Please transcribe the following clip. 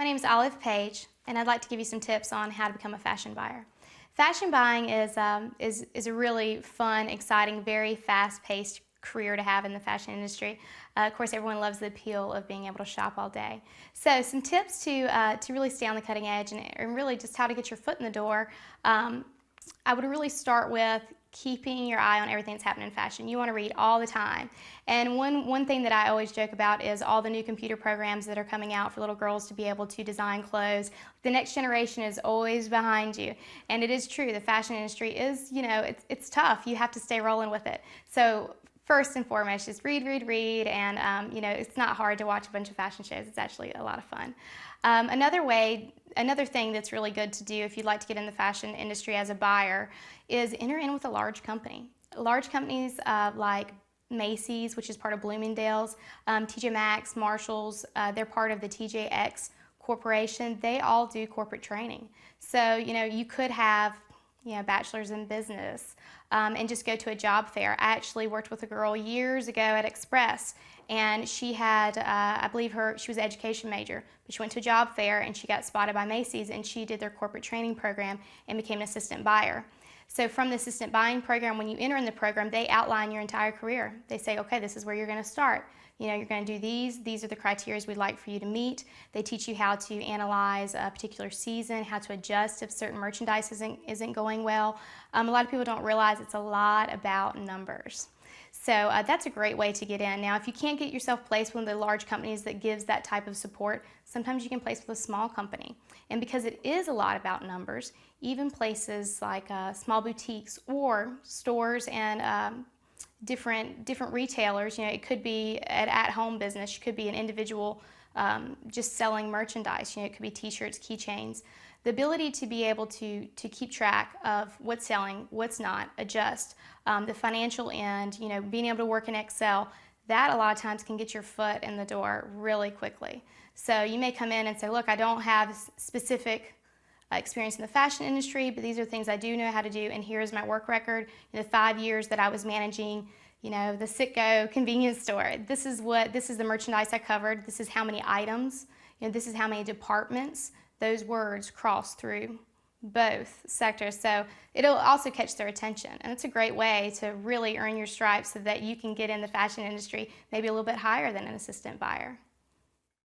My name is Olive Page, and I'd like to give you some tips on how to become a fashion buyer. Fashion buying is a really fun, exciting, very fast-paced career to have in the fashion industry. Of course, everyone loves the appeal of being able to shop all day. So some tips to really stay on the cutting edge and really just how to get your foot in the door. I would really start with keeping your eye on everything that's happening in fashion. You want to read all the time. And one thing that I always joke about is all the new computer programs that are coming out for little girls to be able to design clothes. The next generation is always behind you. And it is true, the fashion industry is, it's tough. You have to stay rolling with it. So first and foremost, just read, and it's not hard to watch a bunch of fashion shows. It's actually a lot of fun. Another thing that's really good to do if you'd like to get in the fashion industry as a buyer is enter in with a large company. Large companies like Macy's, which is part of Bloomingdale's, TJ Maxx, Marshalls, they're part of the TJX Corporation. They all do corporate training. So, you could have bachelor's in business, and just go to a job fair. I actually worked with a girl years ago at Express, and she had, I believe she was an education major, but she went to a job fair and she got spotted by Macy's, and she did their corporate training program and became an assistant buyer. So from the assistant buying program, when you enter in the program, they outline your entire career. They say, okay, this is where you're going to start. You're going to do these are the criteria we'd like for you to meet. They teach you how to analyze a particular season, how to adjust if certain merchandise isn't going well. A lot of people don't realize it's a lot about numbers. So that's a great way to get in. Now, if you can't get yourself placed with one of the large companies that gives that type of support, sometimes you can place with a small company. And because it is a lot about numbers, even places like small boutiques or stores and different retailers, it could be an at-home business, it could be an individual just selling merchandise, it could be t-shirts, keychains. The ability to be able to keep track of what's selling, what's not, adjust, the financial end, being able to work in Excel, that a lot of times can get your foot in the door really quickly. So you may come in and say, look, I don't have specific experience in the fashion industry, but these are things I do know how to do, and here's my work record. The 5 years that I was managing, the Citgo convenience store. This is the merchandise I covered. This is how many items. This is how many departments. Those words cross through both sectors, so it'll also catch their attention, and it's a great way to really earn your stripes so that you can get in the fashion industry maybe a little bit higher than an assistant buyer.